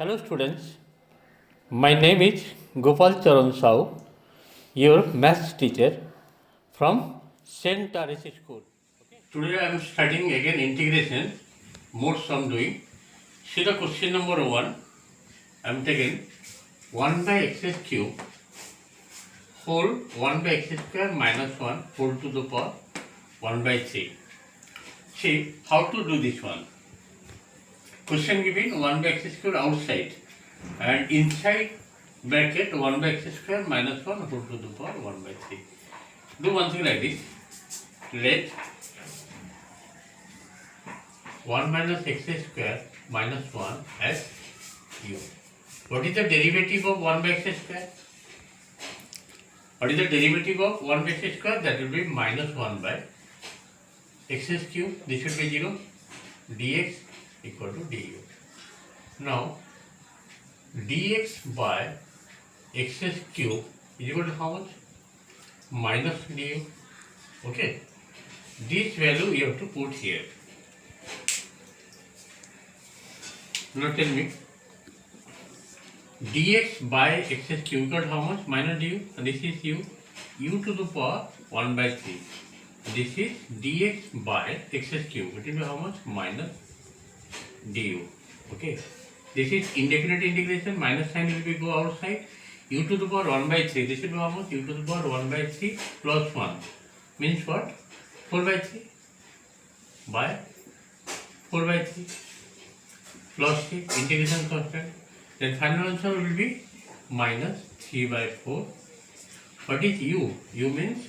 Hello students, my name is Gopal Charan Sau, your maths teacher from St. Teresa School. Today I am studying again integration, more sum doing. See the question number 1, I am taking 1 by x cube whole 1 by x square minus 1 whole to the power 1 by 3. See how to do this one. Question given 1 by x square outside and inside bracket 1 by x square minus 1 whole to the power 1 by 3. Do one thing like this. Let 1 minus x square minus 1 as u. What is the derivative of 1 by x square? What is the derivative of 1 by x square? That will be minus 1 by x cube. This should be 0. Dx equal to du. Now dx by x cube is equal to how much? Minus du. Okay. This value you have to put here. Now tell me, dx by x cube equal to how much? Minus du. And this is u to the power 1 by 3. This is dx by x cube. It will be how much? Minus du. Okay. This is indefinite integration. Minus sign will be go outside. U to the power 1 by 3. This will be how much? U to the power 1 by 3 plus 1. Means what? 4 by 3 by 4 by 3 plus 6. Integration constant. Then final answer will be minus 3 by 4. What is u? U means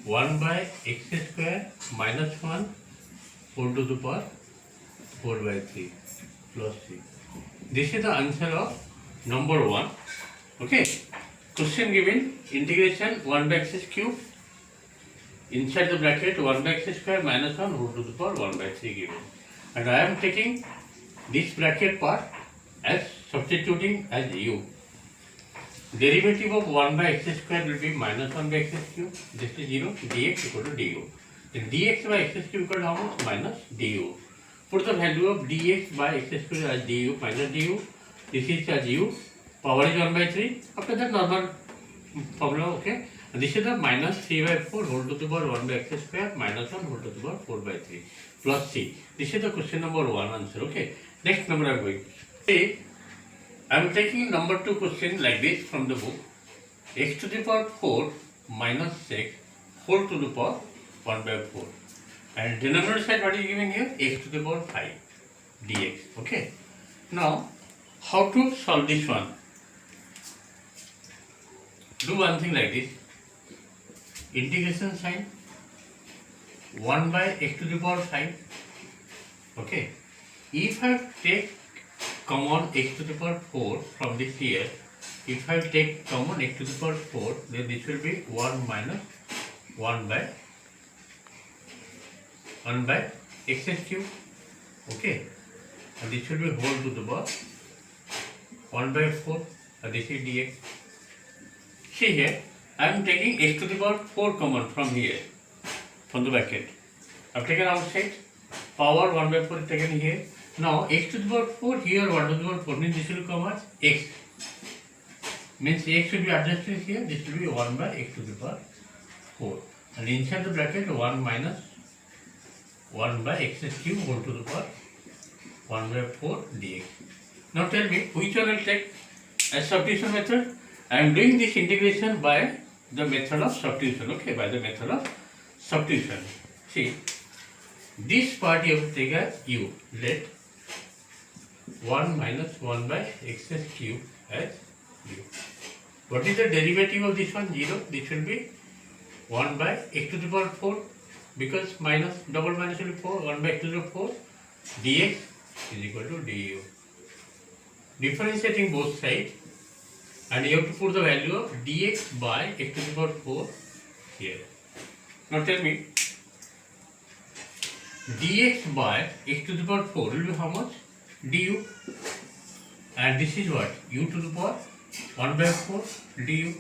1 by x square minus 1 whole to the power 4 by 3 plus 3. This is the answer of number 1. Okay. Question given integration 1 by x cube inside the bracket 1 by x square minus 1 whole to the power 1 by 3 given. And I am taking this bracket part as substituting as u. Derivative of 1 by x square will be minus 1 by x cube. This is 0. Dx equal to du. Then dx by x cube equal to how much? Minus du. Put the value of dx by x square as du minus du. This is as u. Power is 1 by 3. After that normal formula, okay. And this is the minus 3 by 4 whole to the power 1 by x square minus 1 whole to the power 4 by 3 plus c. This is the question number 1 answer. Okay. Next number I am going. See, I am taking number 2 question like this from the book. X to the power 4 minus 6 whole to the power 1 by 4. And denominator side what is given here? X to the power 5 dx. Okay. Now, how to solve this one? Do one thing like this. Integration sign 1 by x to the power 5. Okay. If I take common x to the power 4 from this here, if I take common x to the power 4, then this will be 1 minus 1 by x cube. Okay. And this will be whole to the power 1 by 4. And this is dx. See here, I am taking x to the power 4 common from here, from the bracket. I have taken outside. Power 1 by 4 is taken here. Now x to the power 4 here 1 to the power 4 means this will come as x. Means x will be adjusted here. This will be 1 by x to the power 4. And inside the bracket 1 minus 1 by x cube whole to the power 1 by 4 dx. Now tell me which one I will take as substitution method. I am doing this integration by the method of substitution. Okay, by the method of substitution. See, this part you have to take as u. Let 1 minus 1 by x cube as u. What is the derivative of this one? 0. This will be 1 by x to the power 4 because minus double minus will be 4. 1 by x to the power 4 dx is equal to du. Differentiating both sides. And you have to put the value of dx by x to the power 4 here. Now tell me, dx by x to the power 4 will be how much? Du. And this is what? U to the power 1 by 4 du.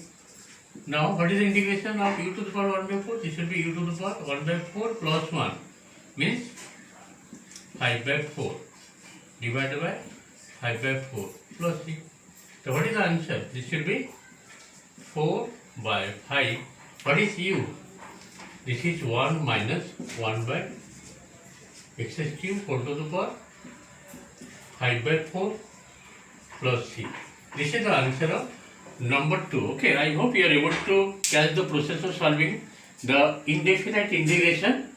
Now what is the integration of u to the power 1 by 4? This will be u to the power 1 by 4 plus 1 means 5 by 4 divided by 5 by 4 plus 3. So what is the answer? This should be 4 by 5. What is u? This is 1 minus 1 by x cube 4 to the power 5 by 4 plus c. This is the answer of number 2. Okay, I hope you are able to catch the process of solving the indefinite integration.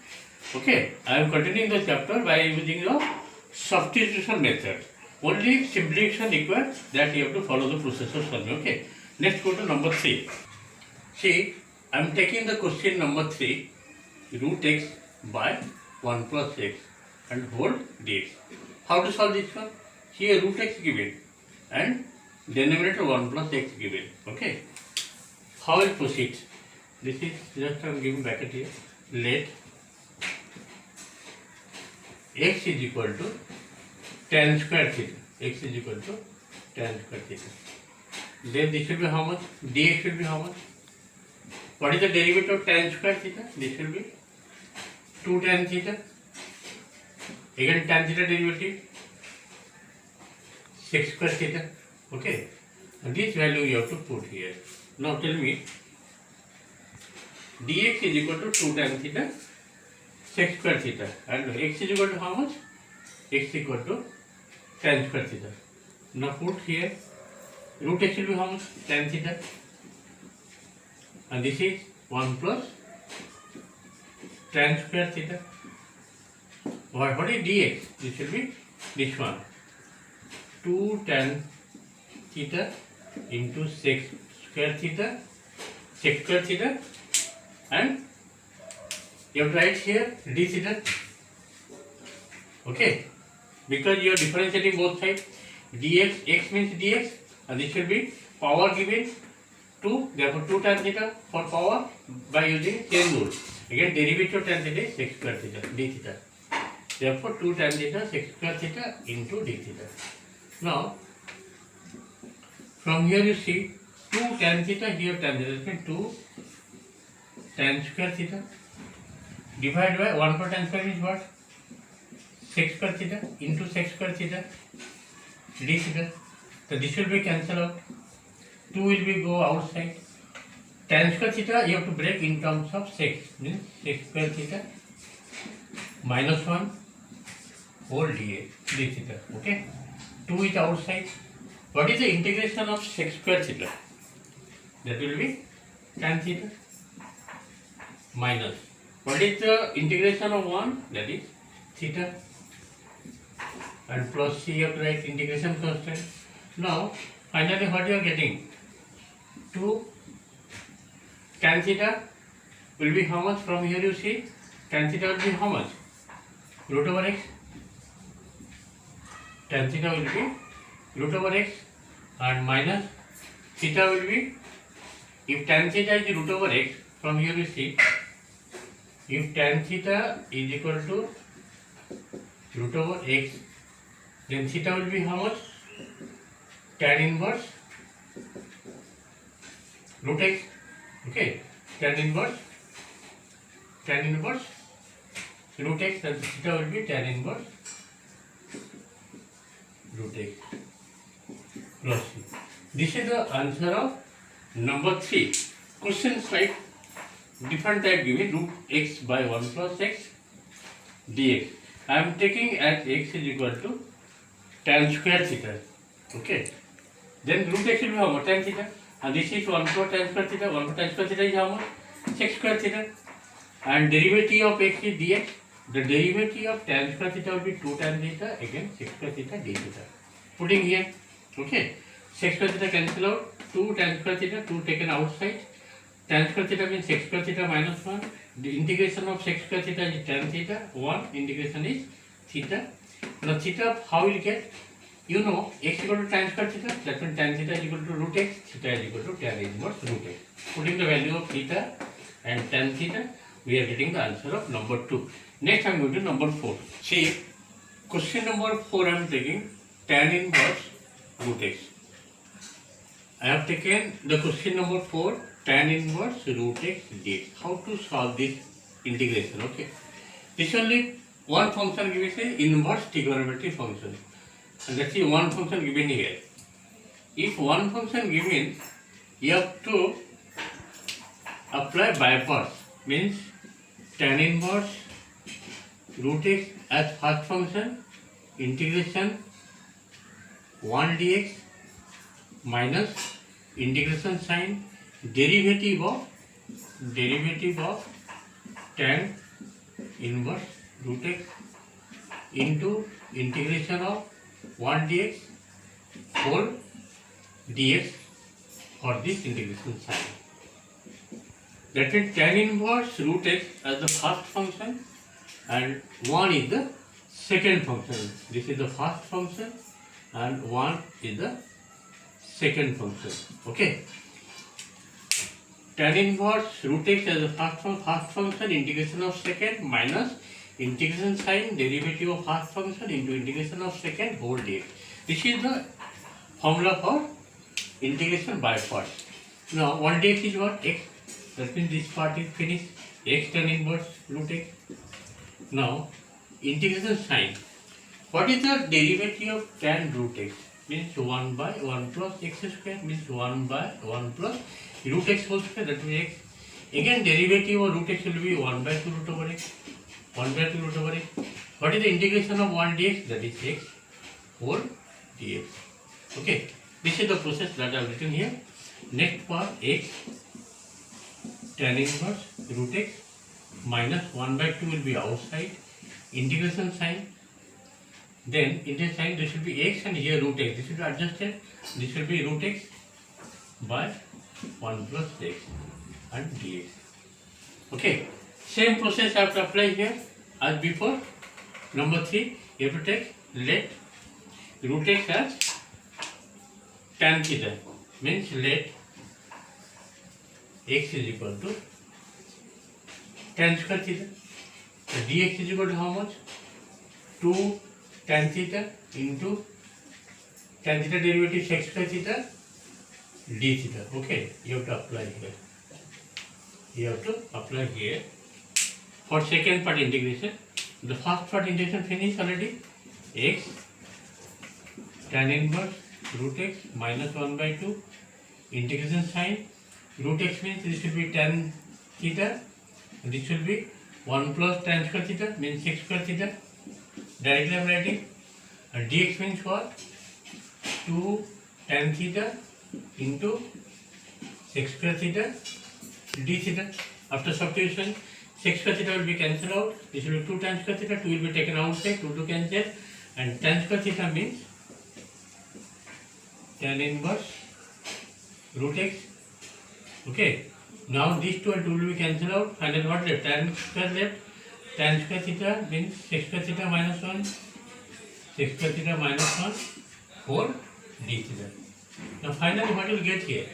Okay, I am continuing the chapter by using the substitution method. Only simplification required, that you have to follow the process of solving. Okay, let's go to number 3. See, I am taking the question number 3, root x by 1 plus x and whole dx. How to solve this one? Here root x given and denominator 1 plus x given. Okay, how will proceed? This is just I am giving bracket here. Let x is equal to tan square theta. X is equal to tan square theta. Then this will be how much? Dx will be how much? What is the derivative of tan square theta? This will be 2 tan theta. Again tan theta derivative 6 square theta. Okay. And this value you have to put here. Now tell me, dx is equal to 2 tan theta 6 square theta, and x is equal to how much? X is equal to tan square theta. Now put here root x will be how much? Tan theta, and this is 1 plus tan square theta. What is dx? This will be this one, 2 tan theta into 6 square theta, 6 square theta, and you have to write here d theta. Okay, because you are differentiating both sides. Dx, x means dx, and this will be power given 2, therefore 2 tan theta for power by using chain rule. Again derivative of tan theta is 6 square theta, d theta. Therefore 2 tan theta 6 square theta into d theta. Now from here you see 2 tan theta, here tan theta, that means 2 tan square theta divided by 1 per tan square means what? 6 square theta into 6 square theta d theta. So this will be cancelled out. 2 will be go outside. Tan square theta you have to break in terms of 6, means 6 square theta minus 1 whole d theta. Okay, 2 is outside. What is the integration of 6 square theta? That will be tan theta minus. What is the integration of 1? That is theta, and plus c you have to write integration constant. Now finally what you are getting? 2 tan theta will be how much? From here you see tan theta will be how much? Root over x. Tan theta will be root over x, and minus theta will be, if tan theta is root over x, from here you see, if tan theta is equal to root over x, then theta will be how much? Tan inverse root x. Okay, tan inverse root x, and theta will be tan inverse root x plus c. This is the answer of number 3. Questions like different type given, root x by 1 plus x dx. I am taking as x is equal to tan square theta. Okay, then root x will be how much? Tan theta, and this is 1 plus tan square theta. 1 plus tan square theta is how much? 6 square theta, and derivative of x is dx. The derivative of tan square theta will be 2 tan theta, again 6 square theta d theta. Putting here, okay, 6 square theta cancel out, 2 tan square theta, 2 taken outside. Tan square theta means 6 square theta minus 1. The integration of 6 square theta is tan theta, 1 integration is theta. Now theta, how will you get? You know x equal to tan square theta, that means tan theta is equal to root x, theta is equal to tan inverse root x. Putting the value of theta and tan theta, we are getting the answer of number 2. Next I am going to number 4. See, question number 4 I am taking tan inverse root x. I have taken the question number 4, tan inverse root x dx. How to solve this integration? Okay, this only one function given is inverse trigonometry function. and let's see one function given here. If one function given, you have to apply bypass, means tan inverse root x as first function, integration 1 dx minus integration sign derivative of tan inverse root x into integration of 1 dx whole dx for this integration sign. That is tan inverse root x as the first function and 1 is the second function. This is the first function and 1 is the second function. Okay. Tan inverse root x as the first function, integration of second minus integration sign derivative of first function into integration of second whole dx. This is the formula for integration by parts. Now 1 dx is what? X. That means this part is finished. X tan inverse root x. Now integration sign. What is the derivative of tan root x? Means 1 by 1 plus x square, means 1 by 1 plus root x whole square, that means x. Again derivative of root x will be 1 by 2 root over x. 1 by 2 root over x. What is the integration of 1 dx? That is x whole dx. Okay. This is the process that I have written here. Next part, x tan inverse root x minus 1 by 2 will be outside. Integration sign. Then integration sign, this will be x and here root x. This will be adjusted. This will be root x by 1 plus x and dx. Okay. Same process I have to apply here as before. Number 3, you have to take let root x as tan theta, means let x is equal to tan square theta. So dx is equal to how much? 2 tan theta into tan theta derivative sec square theta d theta. Okay, you have to apply here. You have to apply here. For second part integration, the first part integration finished already. X tan inverse root x minus 1 by 2 integration sign. Root x means this will be tan theta and this will be 1 plus tan square theta, means sec square theta. Directly I am writing. And dx means what? 2 tan theta into sec square theta d theta. After substitution, sec square theta will be cancelled out. This will be 2 tan square theta, 2 will be taken outside, 2 to cancel, and tan square theta means tan inverse root x. Okay. Now these 2 and 2 will be cancelled out. And then what left? Tan square left. Tan square theta means sec square theta minus 1. Sec square theta minus 1 whole d theta. Now finally what you will get here?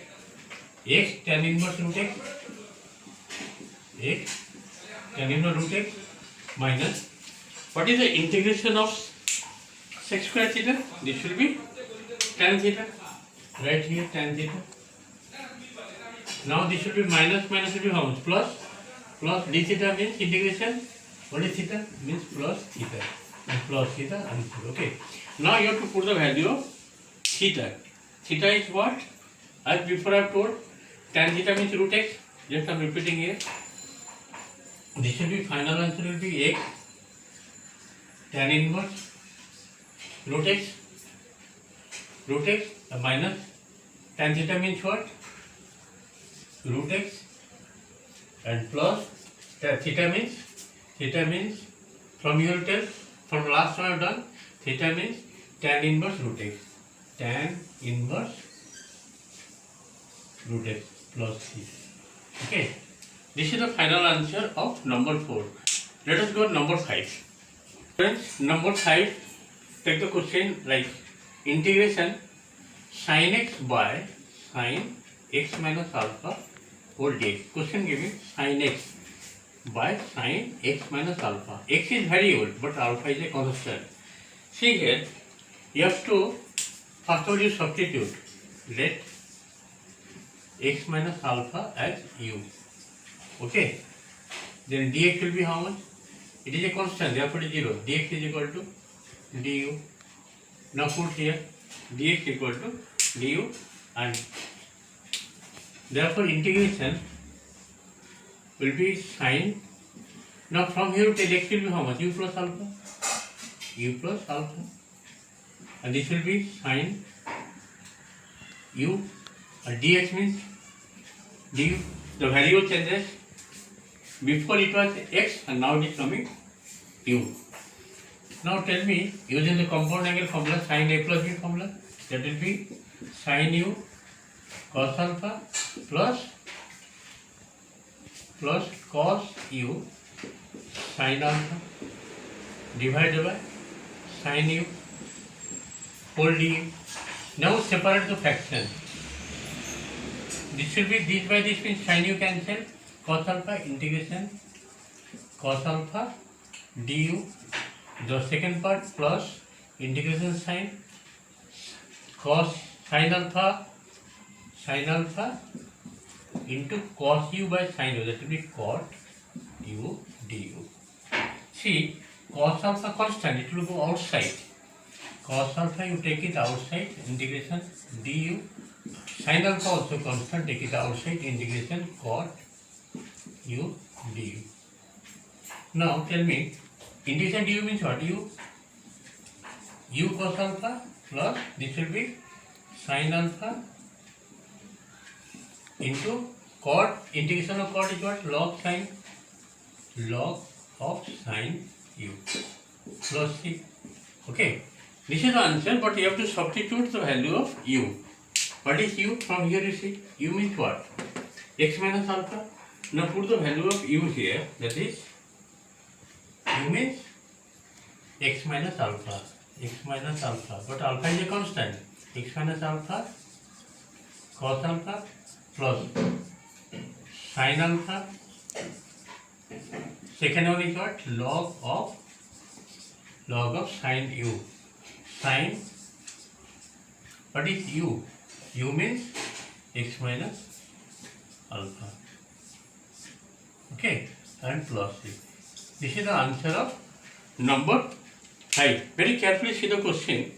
X tan inverse root x. X tan inverse root x minus what is the integration of sec square theta? This will be tan theta. Right here tan theta. Now this should be minus will be how much? Plus d theta means integration. What is theta? Means plus theta. And plus theta and theta. Okay. Now you have to put the value of theta. Theta is what? As before I have told, tan theta means root x. Just I am repeating here. This will be final answer will be x tan inverse root x minus tan theta means what? Root x and plus theta means from here to tell, from last one I have done, theta means tan inverse root x. Tan inverse root x plus theta. Okay. This is the final answer of number 4. Let us go to number 5. Friends, number 5, take the question like integration sin x by sin x minus alpha whole dx. Question given sin x by sin x minus alpha. X is variable but alpha is a constant. See here, you have to first of all you substitute. Let x minus alpha as u. Okay. Then dx will be how much? It is a constant, therefore it is 0. Dx is equal to du. Now put here dx equal to du, and therefore integration will be sine. Now from here till x will be how much? U plus alpha. U plus alpha. And this will be sine u, and dx means du. The value changes. Before it was x and now it is coming u. Now tell me, using the compound angle formula, sin a plus b formula, that will be sin u cos alpha plus cos u sin alpha divided by sin u whole du. Now separate the fraction. This will be this by this means sin u cancel, cos alpha integration cos alpha du, the second part plus integration sin cos sin alpha into cos u by sin u, that will be cot u du. See, cos alpha constant, it will go outside. Cos alpha you take it outside, integration du. Sin alpha also constant, take it outside, integration cot u du. Now tell me, integration du means what? U cos alpha plus this will be sin alpha into cot, integration of cot is what? Log of sin u plus c. Okay, this is the answer, but you have to substitute the value of u. What is u? From here you see, u means what? X minus alpha. Now put the value of u here, that is u means x minus alpha, but alpha is a constant. X minus alpha cos alpha plus sin alpha. Second one is what? Log of sin u. Sin, what is u? U means x minus alpha. Okay, and plus c. This is the answer of number 5. Very carefully see the question.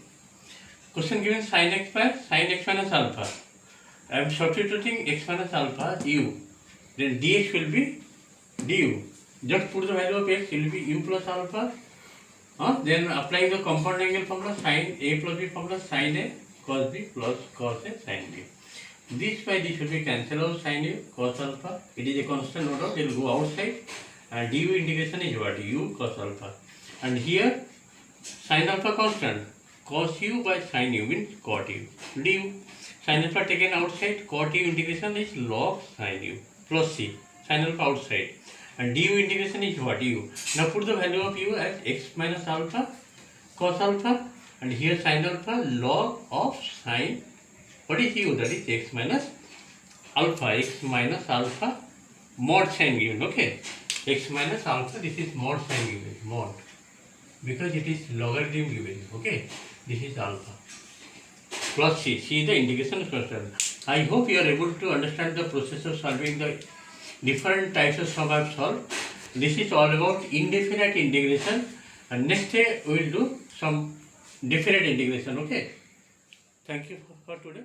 Question given sin x by sin x minus alpha. I am substituting x minus alpha u. Then dx will be du. Just put the value of x, it will be u plus alpha. Then applying the compound angle formula, sin a plus b formula, sin a cos b plus cos a sin b. This by this will be cancelled out, sin u cos alpha. It is a constant, no doubt, it will go outside. And du integration is what? U cos alpha. And here sin alpha constant, cos u by sin u means cot u. Du. Sin alpha taken outside, cot u integration is log sin u plus c. Sin alpha outside. And du integration is what? U. Now put the value of u as x minus alpha cos alpha, and here sin alpha log of sin. What is u? That is x minus alpha mod sin given. Okay, x minus alpha, this is mod sin given, mod, because it is logarithm given. Okay, this is alpha plus c. See the integration constant. I hope you are able to understand the process of solving the different types of sum I have solved. This is all about indefinite integration, and next day we will do some definite integration. Okay, thank you for today.